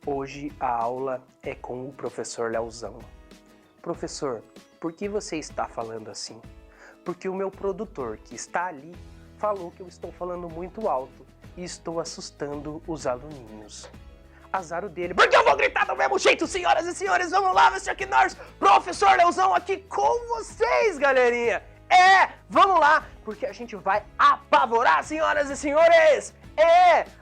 Hoje a aula é com o professor Leozão. Professor, por que você está falando assim? Porque o meu produtor, que está ali, falou que eu estou falando muito alto e estou assustando os aluninhos. Azar o dele, porque eu vou gritar do mesmo jeito, senhoras e senhores, vamos lá, Mr. Knorrs, professor Leozão aqui com vocês, galerinha. Vamos lá, porque a gente vai apavorar, senhoras e senhores.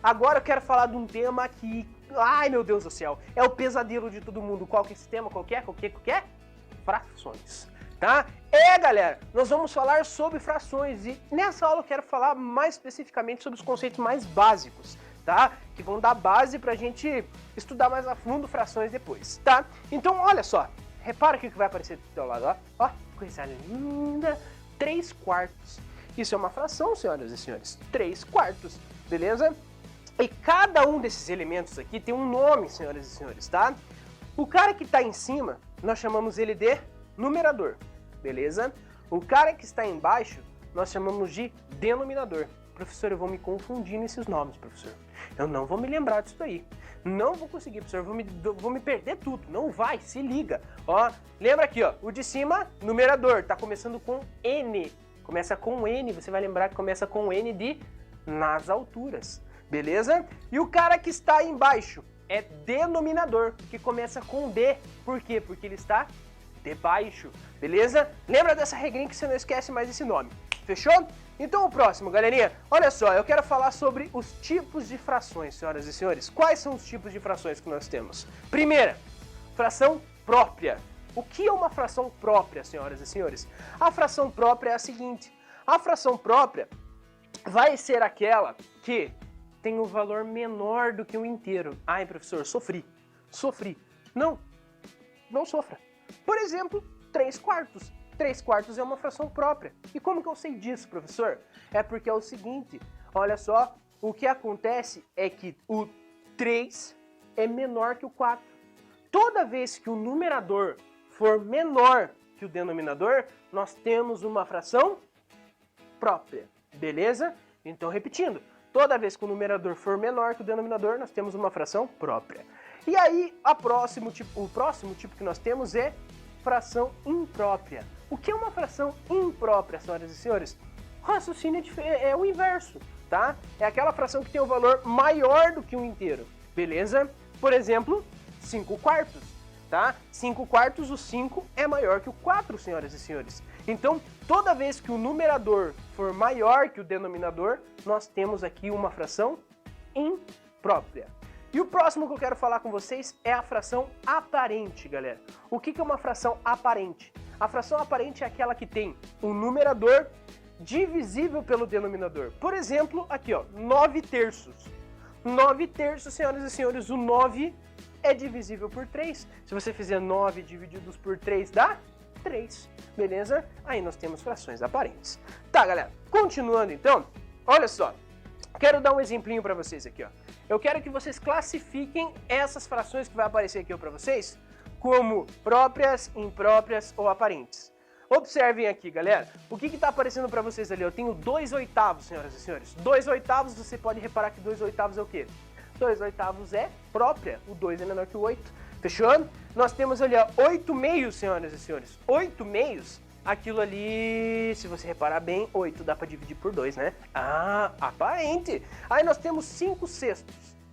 Agora eu quero falar de um tema que, ai meu Deus do céu, é o pesadelo de todo mundo. Qual que é esse tema? Qual que é? Frações, tá? Galera, nós vamos falar sobre frações e nessa aula eu quero falar mais especificamente sobre os conceitos mais básicos, tá? Que vão dar base pra gente estudar mais a fundo frações depois, tá? Então, olha só, repara aqui o que vai aparecer do teu lado, ó, coisa linda, 3/4. Isso é uma fração, senhoras e senhores, 3/4, beleza? E cada um desses elementos aqui tem um nome, senhoras e senhores, tá? O cara que está em cima, nós chamamos ele de numerador, beleza? O cara que está embaixo, nós chamamos de denominador. Professor, eu vou me confundir nesses nomes, professor. Eu não vou me lembrar disso aí. Não vou conseguir, professor. Vou me perder tudo. Não vai, se liga. Ó, lembra aqui, ó. O de cima, numerador. Tá começando com N. Começa com N. Você vai lembrar que começa com N de nas alturas. Beleza? E o cara que está aí embaixo é denominador, que começa com D. Por quê? Porque ele está debaixo. Beleza? Lembra dessa regrinha que você não esquece mais esse nome. Fechou? Então o próximo, galerinha, olha só, eu quero falar sobre os tipos de frações, senhoras e senhores. Quais são os tipos de frações que nós temos? Primeira, fração própria. O que é uma fração própria, senhoras e senhores? A fração própria é a seguinte, a fração própria vai ser aquela que tem um valor menor do que o inteiro. Ai, professor, sofri. Não sofra. Por exemplo, 3/4. 3/4 é uma fração própria. E como que eu sei disso, professor? É porque é o seguinte, olha só, o que acontece é que o 3 é menor que o 4. Toda vez que o numerador for menor que o denominador, nós temos uma fração própria, beleza? Então, repetindo, toda vez que o numerador for menor que o denominador, nós temos uma fração própria. E aí, o próximo tipo que nós temos é fração imprópria. O que é uma fração imprópria, senhoras e senhores? O raciocínio é o inverso, tá? É aquela fração que tem um valor maior do que um inteiro, beleza? Por exemplo, 5/4, tá? 5/4, o 5 é maior que o 4, senhoras e senhores. Então, toda vez que o numerador for maior que o denominador, nós temos aqui uma fração imprópria. E o próximo que eu quero falar com vocês é a fração aparente, galera. O que é uma fração aparente? A fração aparente é aquela que tem um numerador divisível pelo denominador. Por exemplo, aqui ó, 9/3. 9/3, senhoras e senhores, o 9 é divisível por 3. Se você fizer 9 divididos por 3, dá 3, beleza? Aí nós temos frações aparentes. Tá, galera, continuando então, olha só. Quero dar um exemplinho para vocês aqui, ó. Eu quero que vocês classifiquem essas frações que vai aparecer aqui para vocês como próprias, impróprias ou aparentes. Observem aqui, galera. O que está aparecendo para vocês ali? Eu tenho 2/8, senhoras e senhores. 2/8, você pode reparar que 2/8 é o quê? 2/8 é própria. O 2 é menor que o 8. Fechou? Nós temos ali, ó, 8/2, senhoras e senhores. 8/2. Aquilo ali, se você reparar bem, 8 dá para dividir por 2, né? Ah, aparente. Aí nós temos 5/6.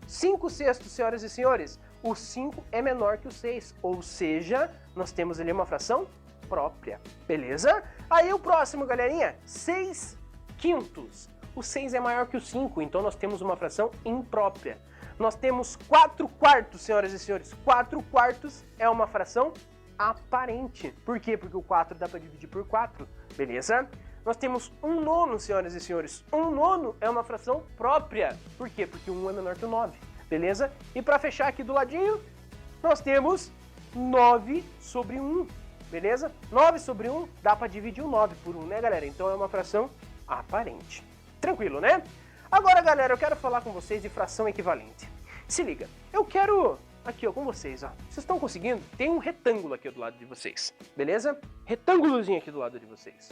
5/6, senhoras e senhores. O 5 é menor que o 6, ou seja, nós temos ali uma fração própria, beleza? Aí o próximo, galerinha, 6/5. O 6 é maior que o 5, então nós temos uma fração imprópria. Nós temos 4/4, senhoras e senhores. 4/4 é uma fração aparente. Por quê? Porque o 4 dá para dividir por 4, beleza? Nós temos 1/9, senhoras e senhores. 1/9 é uma fração própria. Por quê? Porque 1 é menor que o 9, beleza? E para fechar aqui do ladinho, nós temos 9/1, beleza? 9/1 dá para dividir o 9 por 1, né, galera? Então é uma fração aparente. Tranquilo, né? Agora, galera, eu quero falar com vocês de fração equivalente. Se liga, eu quero aqui, ó, com vocês, ó. Vocês estão conseguindo? Tem um retângulo aqui do lado de vocês, beleza? Retângulozinho aqui do lado de vocês.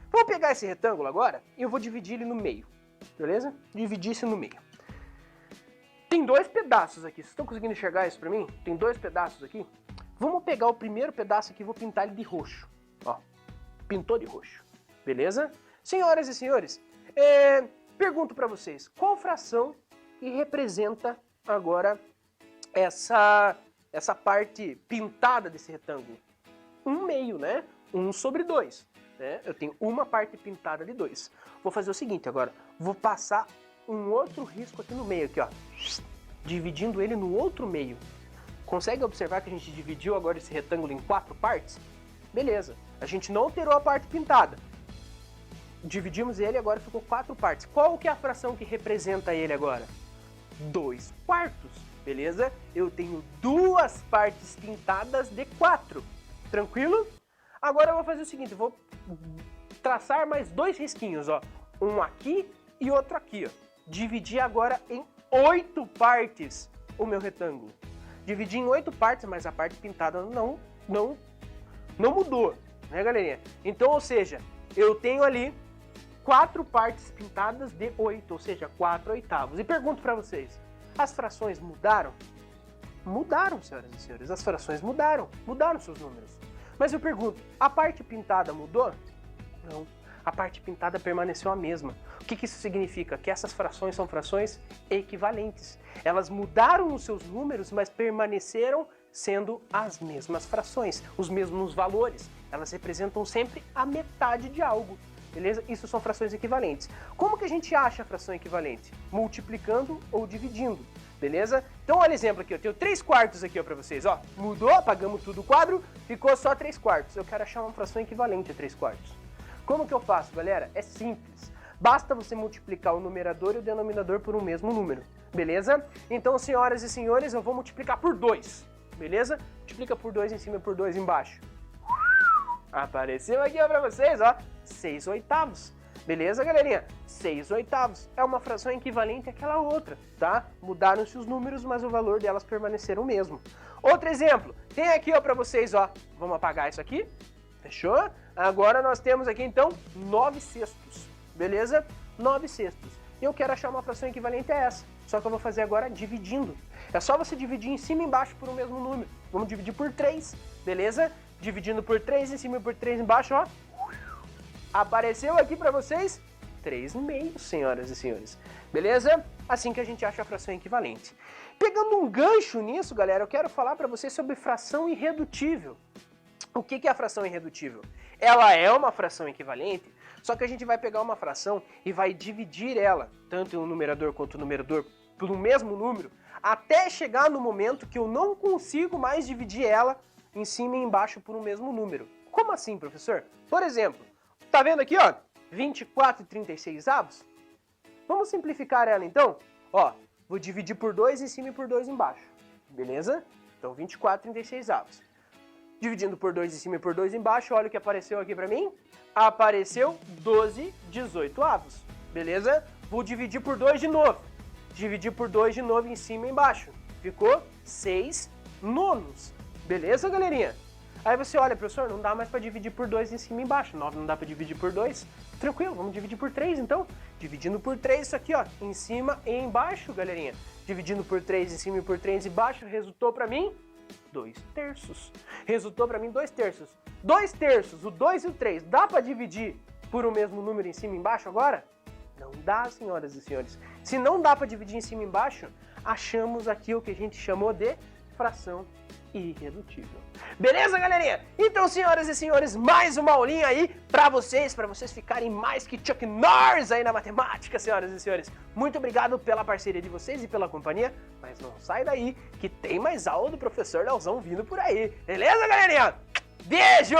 Vou pegar esse retângulo agora e eu vou dividir ele no meio, beleza? Dividir isso no meio. Tem tem dois pedaços aqui. Vocês estão conseguindo enxergar isso pra mim? Tem dois pedaços aqui. Vamos pegar o primeiro pedaço aqui e vou pintar ele de roxo. Ó, pintou de roxo. Beleza? Senhoras e senhores, pergunto pra vocês, qual fração que representa agora essa parte pintada desse retângulo? 1/2, né? 1/2. Né? Eu tenho uma parte pintada de 2. Vou fazer o seguinte agora. Vou passar um outro risco aqui no meio, aqui, ó. Dividindo ele no outro meio. Consegue observar que a gente dividiu agora esse retângulo em 4 partes? Beleza. A gente não alterou a parte pintada. Dividimos ele e agora ficou 4 partes. Qual que é a fração que representa ele agora? 2/4. Beleza? Eu tenho 2 partes pintadas de 4. Tranquilo? Agora eu vou fazer o seguinte, eu vou traçar mais 2 risquinhos, ó. Um aqui e outro aqui, ó. Dividir agora em 8 partes o meu retângulo. Dividi em 8 partes, mas a parte pintada não mudou, né, galerinha? Então, ou seja, eu tenho ali 4 partes pintadas de 8, ou seja, 4/8. E pergunto pra vocês, as frações mudaram? Mudaram, senhoras e senhores, as frações mudaram seus números. Mas eu pergunto, a parte pintada mudou? Não, a parte pintada permaneceu a mesma. O que isso significa? Que essas frações são frações equivalentes. Elas mudaram os seus números, mas permaneceram sendo as mesmas frações, os mesmos valores. Elas representam sempre a metade de algo. Beleza? Isso são frações equivalentes. Como que a gente acha a fração equivalente? Multiplicando ou dividindo. Beleza? Então olha o exemplo aqui, eu tenho 3/4 aqui ó, pra vocês. Ó. Mudou, apagamos tudo o quadro, ficou só 3/4. Eu quero achar uma fração equivalente a 3/4. Como que eu faço, galera? É simples. Basta você multiplicar o numerador e o denominador por um mesmo número. Beleza? Então, senhoras e senhores, eu vou multiplicar por 2. Beleza? Multiplica por 2 em cima e por 2 embaixo. Apareceu aqui ó, pra vocês, ó, 6/8. Beleza, galerinha? 6/8 é uma fração equivalente àquela outra, tá? Mudaram-se os números, mas o valor delas permaneceram o mesmo. Outro exemplo, tem aqui ó, pra vocês, ó, vamos apagar isso aqui, fechou? Agora nós temos aqui então 9/6, beleza? 9/6. E eu quero achar uma fração equivalente a essa, só que eu vou fazer agora dividindo. É só você dividir em cima e embaixo por um mesmo número. Vamos dividir por 3, beleza? Dividindo por 3 em cima e por 3 embaixo, ó. Apareceu aqui pra vocês 3/2, senhoras e senhores. Beleza? Assim que a gente acha a fração equivalente. Pegando um gancho nisso, galera, eu quero falar pra vocês sobre fração irredutível. O que é a fração irredutível? Ela é uma fração equivalente, só que a gente vai pegar uma fração e vai dividir ela, tanto o numerador quanto o numerador, pelo mesmo número, até chegar no momento que eu não consigo mais dividir ela em cima e embaixo por um mesmo número. Como assim, professor? Por exemplo, tá vendo aqui, ó, 24/36? Vamos simplificar ela então? Ó, vou dividir por 2 em cima e por 2 embaixo, beleza? Então 24/36. Dividindo por 2 em cima e por 2 embaixo, olha o que apareceu aqui pra mim. Apareceu 12/18, beleza? Vou dividir por 2 de novo. Dividir por 2 de novo em cima e embaixo. Ficou 6/9. Beleza, galerinha? Aí você olha, professor, não dá mais para dividir por 2 em cima e embaixo. 9 não dá para dividir por 2. Tranquilo, vamos dividir por 3 então. Dividindo por 3 isso aqui, ó, em cima e embaixo, galerinha. Dividindo por 3 em cima e por 3 embaixo, resultou para mim 2/3. Resultou para mim 2/3. 2/3, o 2 e o 3, dá para dividir por o mesmo número em cima e embaixo agora? Não dá, senhoras e senhores. Se não dá para dividir em cima e embaixo, achamos aqui o que a gente chamou de fração irredutível. Beleza, galerinha? Então, senhoras e senhores, mais uma aulinha aí pra vocês ficarem mais que Chuck Norris aí na matemática, senhoras e senhores. Muito obrigado pela parceria de vocês e pela companhia, mas não sai daí que tem mais aula do professor Leozão vindo por aí. Beleza, galerinha? Beijo!